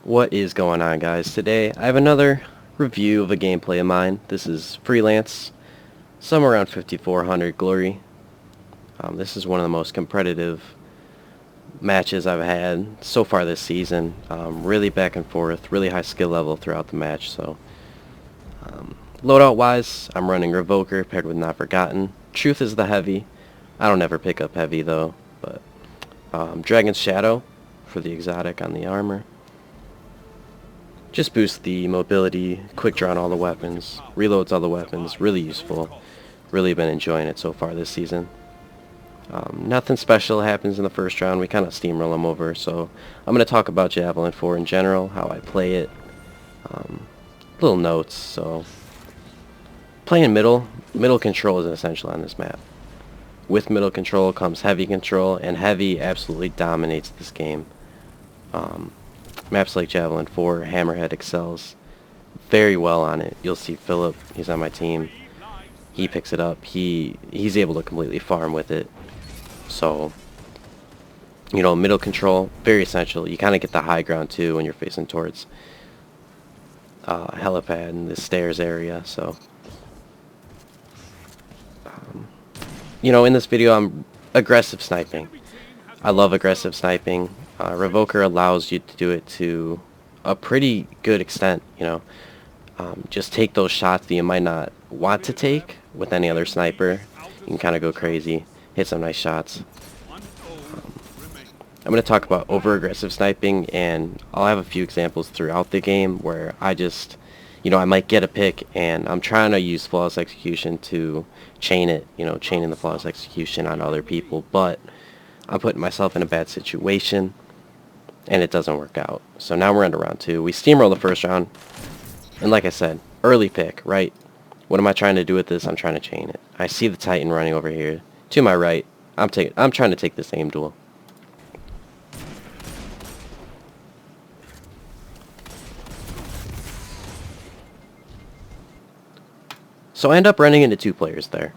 What is going on, guys? Today I have another review of a gameplay of mine. This is Freelance, somewhere around 5400 glory. This is one of the most competitive matches I've had so far this season. Really back and forth, really high skill level throughout the match. So, loadout wise, I'm running Revoker paired with Not Forgotten. Truth is the heavy. I don't ever pick up heavy though, but Dragon's Shadow for the exotic on the armor. Just boosts the mobility, quick draw on all the weapons, reloads all the weapons, really useful. Really been enjoying it so far this season. Nothing special happens in the first round, we kind of steamroll them over, so I'm going to talk about Javelin 4 in general, how I play it, little notes. So playing middle control is essential on this map. With middle control comes heavy control, and heavy absolutely dominates this game. Maps like Javelin 4, Hammerhead excels very well on it. You'll see Philip, he's on my team. He picks it up. He's able to completely farm with it. So, middle control, very essential. You kind of get the high ground too when you're facing towards helipad and the stairs area. So, in this video I'm aggressive sniping. I love aggressive sniping. Revoker allows you to do it to a pretty good extent, just take those shots that you might not want to take with any other sniper. You can kind of go crazy, hit some nice shots. I'm going to talk about over-aggressive sniping, and I'll have a few examples throughout the game where I just, I might get a pick, and I'm trying to use flawless execution to chain it, chaining the flawless execution on other people, but I'm putting myself in a bad situation, and it doesn't work out. So now we're into round 2. We steamroll the first round, and like I said, early pick, right? What am I trying to do with this? I'm trying to chain it. I see the Titan running over here. To my right, I'm trying to take this aim duel. So I end up running into 2 players there.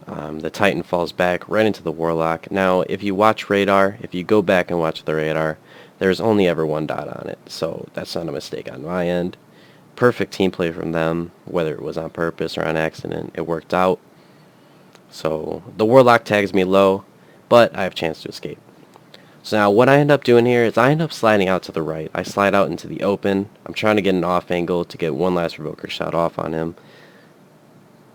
The Titan falls back right into the Warlock. Now, if you watch radar, if you go back and watch the radar, there's only ever 1 dot on it. So that's not a mistake on my end. Perfect team play from them, whether it was on purpose or on accident. It worked out. So the Warlock tags me low, but I have a chance to escape. So now what I end up doing here is I end up sliding out to the right. I slide out into the open. I'm trying to get an off angle to get one last Revoker shot off on him.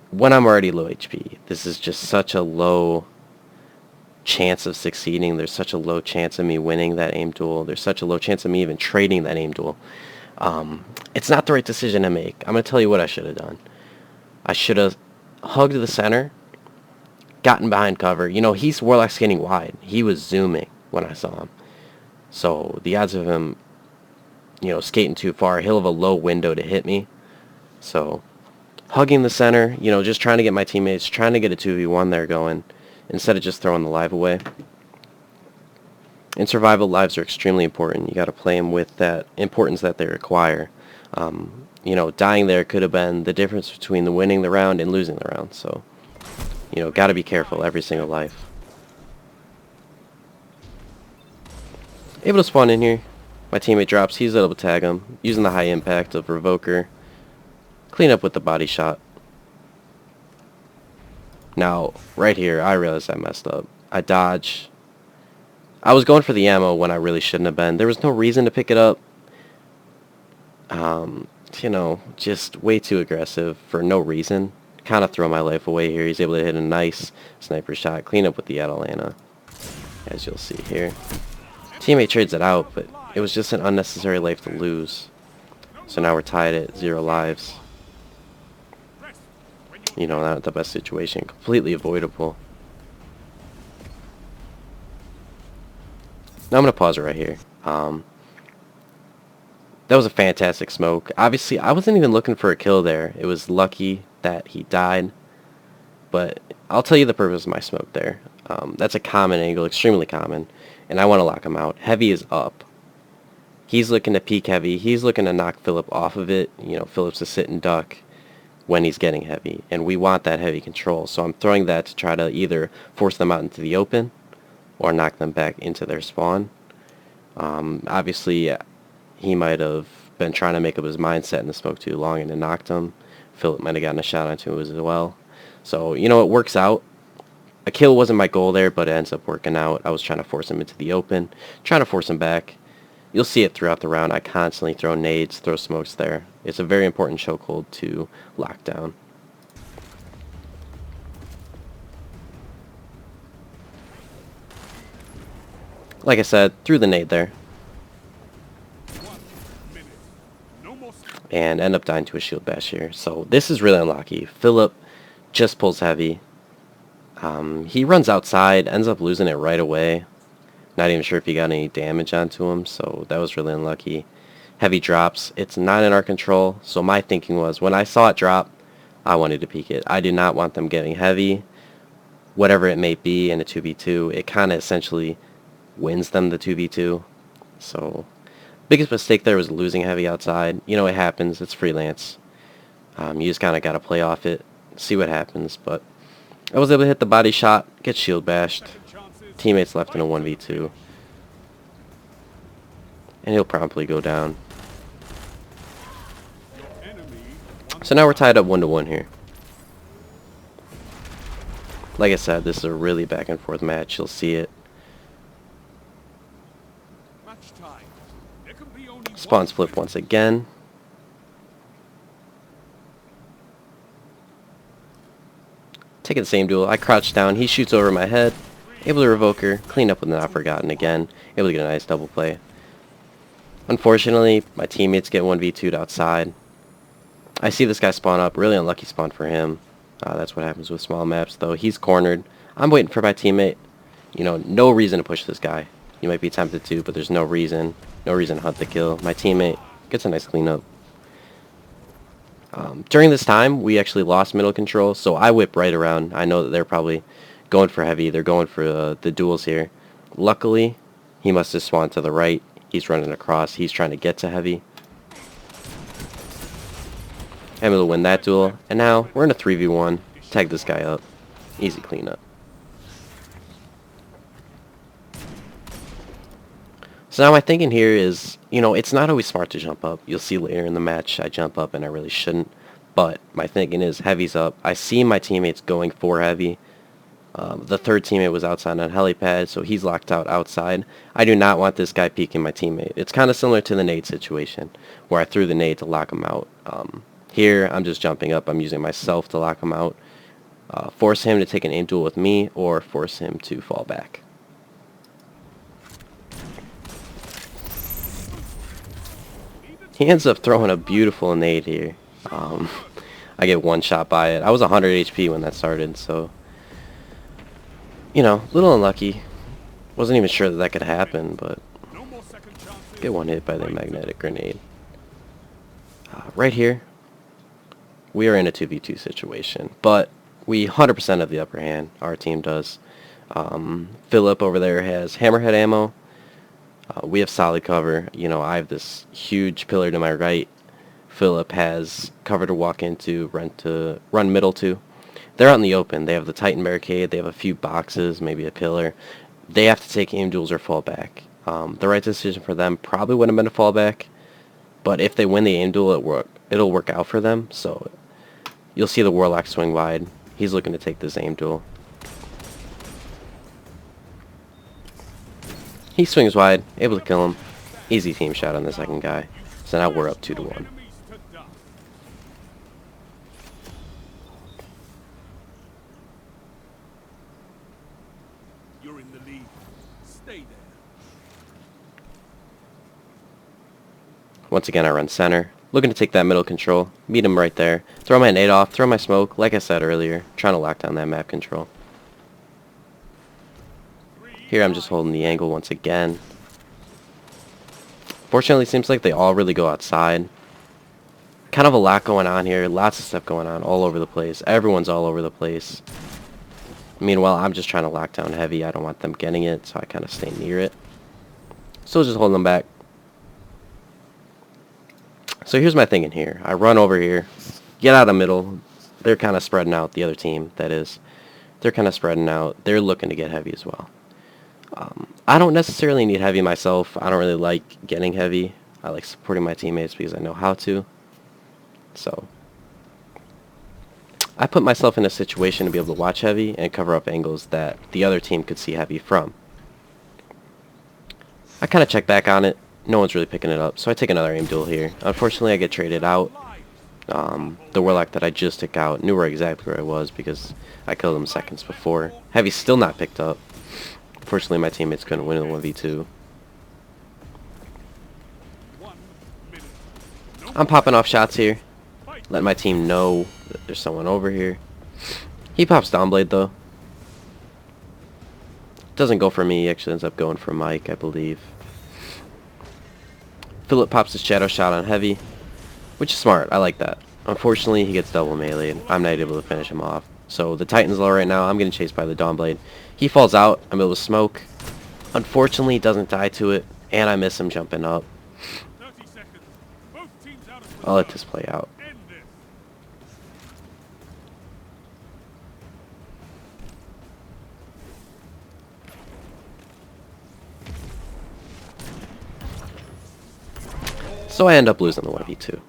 When I'm already low HP, this is just such a low chance of succeeding. There's such a low chance of me winning that aim duel. There's such a low chance of me even trading that aim duel. It's not the right decision to make. I'm going to tell you what I should have done. I should have hugged the center, gotten behind cover. Warlock's getting wide. He was zooming when I saw him. So the odds of him, skating too far, he'll have a low window to hit me. So hugging the center, just trying to get my teammates, trying to get a 2v1 there going, instead of just throwing the live away. In survival, lives are extremely important. You got to play them with that importance that they require. Dying there could have been the difference between the winning the round and losing the round. So, got to be careful every single life. Able to spawn in here. My teammate drops. He's able to tag him, using the high impact of Revoker. Clean up with the body shot. Now, right here, I realized I messed up. I dodge. I was going for the ammo when I really shouldn't have been. There was no reason to pick it up. Just way too aggressive for no reason. Kind of throw my life away here. He's able to hit a nice sniper shot. Clean up with the Atalanta, as you'll see here. Teammate trades it out, but it was just an unnecessary life to lose. So now we're tied at 0 lives. Not the best situation. Completely avoidable. Now I'm going to pause it right here. That was a fantastic smoke. Obviously, I wasn't even looking for a kill there. It was lucky that he died. But I'll tell you the purpose of my smoke there. That's a common angle, extremely common. And I want to lock him out. Heavy is up. He's looking to peek heavy. He's looking to knock Philip off of it. Philip's a sit and duck when he's getting heavy. And we want that heavy control. So I'm throwing that to try to either force them out into the open or knock them back into their spawn. Obviously, He might have been trying to make up his mind, sat in the smoke too long, and it knocked him. Philip might have gotten a shot onto him as well. So, you know, it works out. A kill wasn't my goal there, but it ends up working out. I was trying to force him into the open, trying to force him back. You'll see it throughout the round. I constantly throw nades, throw smokes there. It's a very important chokehold to lock down. Like I said, threw the nade there. And end up dying to a shield bash here. So this is really unlucky. Philip just pulls heavy. He runs outside, ends up losing it right away. Not even sure if he got any damage onto him, so that was really unlucky. Heavy drops. It's not in our control, so my thinking was when I saw it drop, I wanted to peek it. I did not want them getting heavy, whatever it may be in a 2v2. It kind of essentially wins them the 2v2. So biggest mistake there was losing heavy outside. You know, it happens. It's freelance. You just kind of got to play off it, see what happens. But I was able to hit the body shot, get shield bashed. Teammates left in a 1v2. And he'll promptly go down. So now we're tied up 1-1 here. Like I said, this is a really back and forth match. You'll see it. Spawns flip once again. Taking the same duel. I crouch down. He shoots over my head. Able to revoke her. Clean up with Not Forgotten again. Able to get a nice double play. Unfortunately, my teammates get 1v2'd outside. I see this guy spawn up. Really unlucky spawn for him. That's what happens with small maps, though. He's cornered. I'm waiting for my teammate. You know, no reason to push this guy. You might be tempted to, but there's no reason. No reason to hunt the kill. My teammate gets a nice cleanup. During this time, we actually lost middle control, so I whip right around. I know that they're probably going for heavy. They're going for the duels here. Luckily, he must have spawned to the right. He's running across. He's trying to get to heavy. I'm able to win that duel. And now we're in a 3v1. Tag this guy up. Easy cleanup. So now my thinking here is, you know, it's not always smart to jump up. You'll see later in the match I jump up and I really shouldn't. But my thinking is heavy's up. I see my teammates going for heavy. The third teammate was outside on helipad, so he's locked out outside. I do not want this guy peeking my teammate. It's kind of similar to the nade situation, where I threw the nade to lock him out. Here, I'm just jumping up. I'm using myself to lock him out. Force him to take an aim duel with me, or force him to fall back. He ends up throwing a beautiful nade here. I get one shot by it. I was 100 HP when that started, so you know, a little unlucky. Wasn't even sure that that could happen, but get one hit by the magnetic grenade. Right here, we are in a 2v2 situation, but we 100% have the upper hand. Our team does. Philip over there has hammerhead ammo. We have solid cover. You know, I have this huge pillar to my right. Philip has cover to walk into, run middle to. They're out in the open. They have the Titan barricade. They have a few boxes, maybe a pillar. They have to take aim duels or fall back. The right decision for them probably would have been to fall back, but if they win the aim duel, it'll work out for them. So you'll see the Warlock swing wide. He's looking to take this aim duel. He swings wide, able to kill him. Easy team shot on the second guy. So now we're up 2-1. You're in the lead. Stay there. Once again, I run center. Looking to take that middle control. Meet him right there. Throw my nade off. Throw my smoke. Like I said earlier, trying to lock down that map control. Here I'm just holding the angle once again. Fortunately, it seems like they all really go outside. Kind of a lot going on here. Lots of stuff going on all over the place. Everyone's all over the place. Meanwhile, I'm just trying to lock down heavy. I don't want them getting it, so I kind of stay near it. Still just holding them back. So here's my thinking here. I run over here, get out of middle. They're kind of spreading out, the other team, that is. They're kind of spreading out. They're looking to get heavy as well. I don't necessarily need heavy myself. I don't really like getting heavy. I like supporting my teammates because I know how to. So I put myself in a situation to be able to watch heavy and cover up angles that the other team could see heavy from. I kind of check back on it. No one's really picking it up, so I take another aim duel here. Unfortunately, I get traded out. The Warlock that I just took out knew where exactly where I was because I killed him seconds before. Heavy's still not picked up. Fortunately, my teammates couldn't win in the 1v2. I'm popping off shots here, letting my team know that there's someone over here. He pops Dawnblade though. Doesn't go for me, he actually ends up going for Mike, I believe. Philip pops his Shadow Shot on Heavy, which is smart, I like that. Unfortunately, he gets double melee and I'm not able to finish him off. So the Titan's low right now, I'm getting chased by the Dawnblade. He falls out, I'm able to smoke. Unfortunately, he doesn't die to it, and I miss him jumping up. I'll let this play out. So I end up losing the 1v2.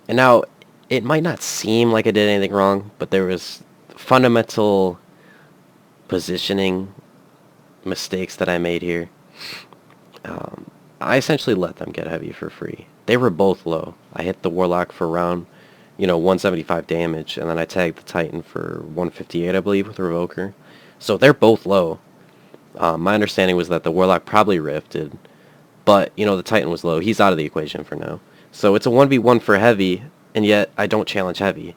And now, it might not seem like I did anything wrong, but there was fundamental positioning mistakes that I made here. I essentially let them get heavy for free. They were both low. I hit the Warlock for around, 175 damage, and then I tagged the Titan for 158, I believe, with Revoker. So they're both low. My understanding was that the Warlock probably rifted, but, the Titan was low. He's out of the equation for now. So it's a 1v1 for heavy, and yet I don't challenge heavy.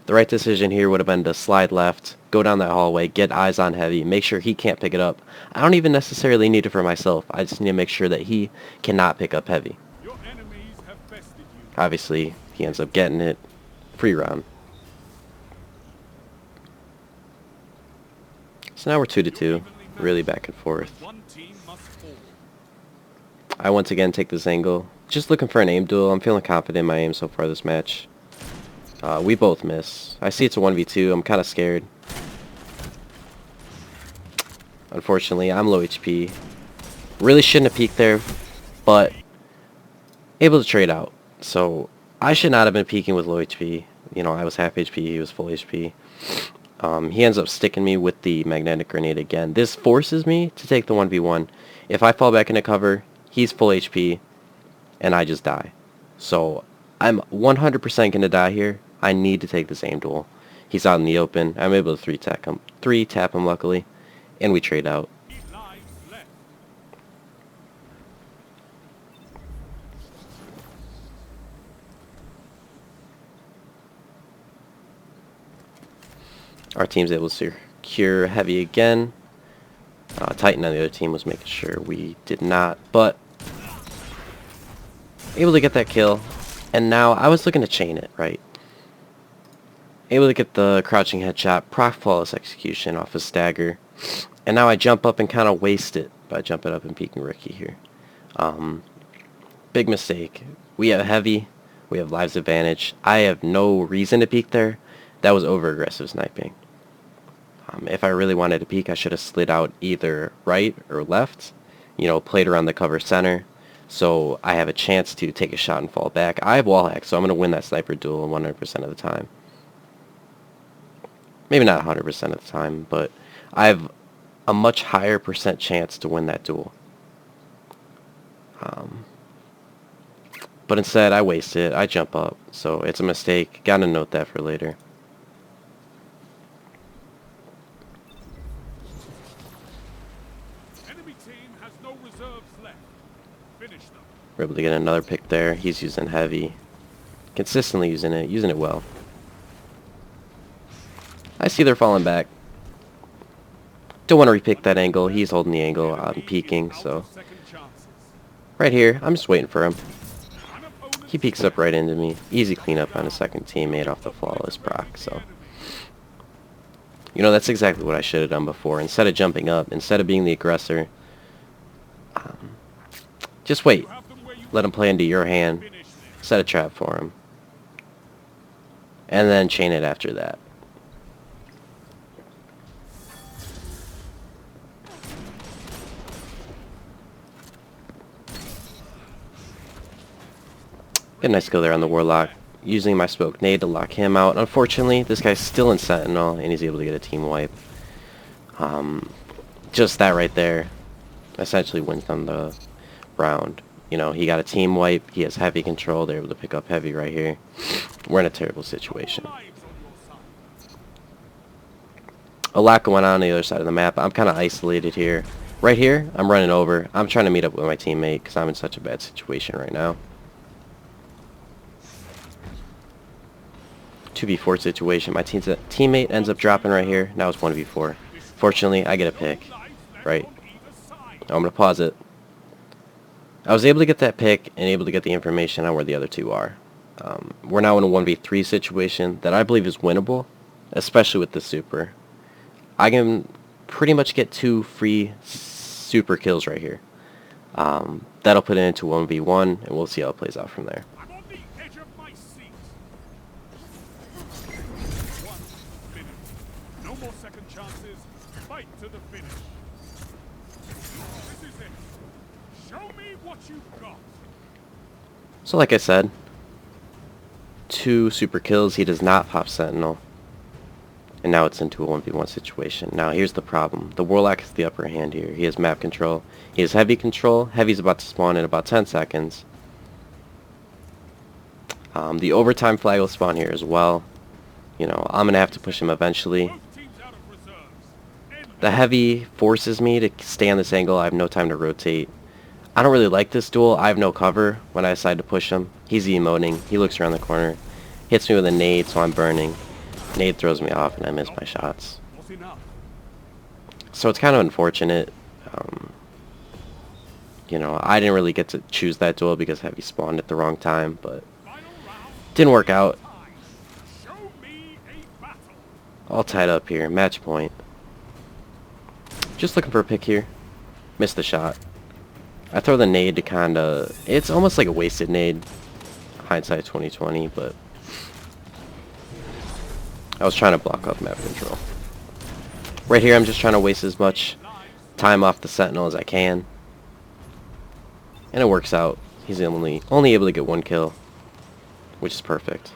The right decision here would have been to slide left, go down that hallway, get eyes on heavy, make sure he can't pick it up. I don't even necessarily need it for myself. I just need to make sure that he cannot pick up heavy. Obviously, he ends up getting it. Free round. So now we're 2-2, really back and forth. I once again take this angle. Just looking for an aim duel. I'm feeling confident in my aim so far this match. We both miss. I see it's a 1v2. I'm kind of scared. Unfortunately, I'm low HP. Really shouldn't have peeked there, but able to trade out. So I should not have been peeking with low HP. I was half HP, he was full HP. He ends up sticking me with the magnetic grenade again. This forces me to take the 1v1. If I fall back into cover, he's full HP, and I just die. So I'm 100% going to die here. I need to take this aim duel. He's out in the open. I'm able to three-tap him luckily, and we trade out. Our team's able to secure heavy again. Titan on the other team was making sure we did not, but able to get that kill. And now I was looking to chain it, right? Able to get the crouching headshot, proc flawless execution off a stagger. And now I jump up and kind of waste it by jumping up and peeking Ricky here. Big mistake. We have heavy. We have lives advantage. I have no reason to peek there. That was over-aggressive sniping. If I really wanted to peek, I should have slid out either right or left. Played around the cover center. So I have a chance to take a shot and fall back. I have wall hack, so I'm going to win that sniper duel 100% of the time. Maybe not 100% of the time, but I have a much higher percent chance to win that duel. But instead, I waste it. I jump up, so it's a mistake. Gotta note that for later. Enemy team has no reserves left. Finish them. We're able to get another pick there. He's using heavy. Consistently using it well. I see they're falling back. Don't want to repick that angle. He's holding the angle. I'm peeking, so right here, I'm just waiting for him. He peeks up right into me. Easy cleanup on a second teammate off the flawless proc, so. That's exactly what I should have done before. Instead of jumping up, instead of being the aggressor, just wait. Let him play into your hand. Set a trap for him. And then chain it after that. Get a nice kill there on the Warlock. Using my smoke nade to lock him out. Unfortunately, this guy's still in Sentinel, and he's able to get a team wipe. Just that right there essentially wins them the round. You know, he got a team wipe. He has heavy control. They're able to pick up heavy right here. We're in a terrible situation. A lot going on the other side of the map. I'm kind of isolated here. Right here, I'm running over. I'm trying to meet up with my teammate because I'm in such a bad situation right now. 2v4 situation. My teammate ends up dropping right here. Now it's 1v4. Fortunately, I get a pick. Right. I'm going to pause it. I was able to get that pick and able to get the information on where the other two are. We're now in a 1v3 situation that I believe is winnable, especially with the super. I can pretty much get 2 free super kills right here. That'll put it into 1v1, and we'll see how it plays out from there. I'm on the edge of my seat. No more second chances. Fight to the finish. This is it. Show me what you've got. So like I said, 2 super kills. He does not pop Sentinel. And now it's into a 1v1 situation. Now here's the problem. The Warlock has the upper hand here. He has map control. He has heavy control. Heavy's about to spawn in about 10 seconds. The overtime flag will spawn here as well. You know, I'm going to have to push him eventually. Both teams out of reserves. The heavy forces me to stay on this angle. I have no time to rotate. I don't really like this duel. I have no cover when I decide to push him. He's emoting. He looks around the corner. Hits me with a nade, so I'm burning. Nade throws me off and I miss my shots. So it's kind of unfortunate. You know, I didn't really get to choose that duel because Heavy spawned at the wrong time, but didn't work out. All tied up here. Match point. Just looking for a pick here. Missed the shot. I throw the nade to kind of... It's almost like a wasted nade. Hindsight 2020, but... I was trying to block off map control. Right here, I'm just trying to waste as much time off the Sentinel as I can. And it works out. He's only able to get 1 kill, which is perfect.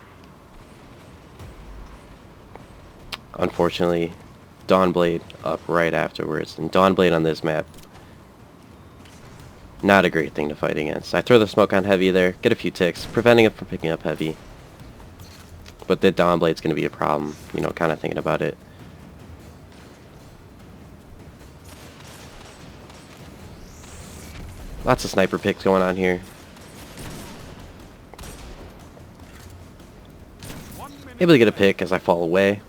Unfortunately, Dawnblade up right afterwards. And Dawnblade on this map, not a great thing to fight against. I throw the smoke on Heavy there, get a few ticks, preventing him from picking up Heavy. But the Dawnblade's going to be a problem, you know, kind of thinking about it. Lots of sniper picks going on here. Able to get a pick as I fall away.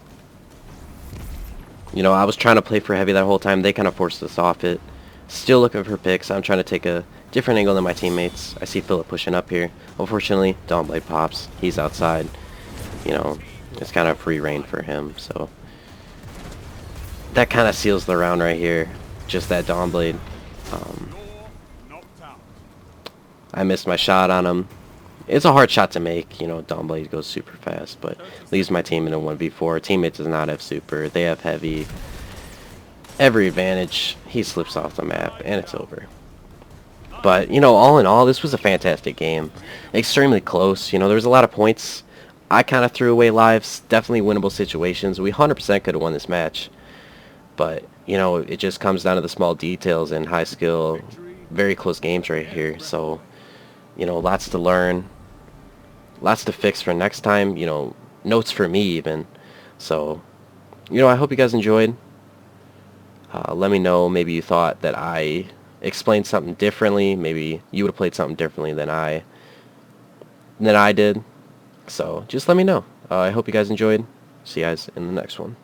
You know, I was trying to play for Heavy that whole time. They kind of forced us off it. Still looking for picks. I'm trying to take a different angle than my teammates. I see Philip pushing up here. Unfortunately, Dawnblade pops. He's outside. You know, it's kind of free reign for him. So that kind of seals the round right here. Just that Dawnblade. I missed my shot on him. It's a hard shot to make. You know, Dawnblade goes super fast, but leaves my team in a 1v4. Teammate does not have super. They have heavy. Every advantage. He slips off the map, and it's over. But, you know, all in all, this was a fantastic game. Extremely close. You know, there was a lot of points. I kind of threw away lives. Definitely winnable situations. We 100% could have won this match. But, you know, it just comes down to the small details and high skill. Very close games right here. So, you know, lots to learn. Lots to fix for next time. You know, notes for me even. So, you know, I hope you guys enjoyed. Let me know. Maybe you thought that I explained something differently. Maybe you would have played something differently than I did. So just let me know. I hope you guys enjoyed. See you guys in the next one.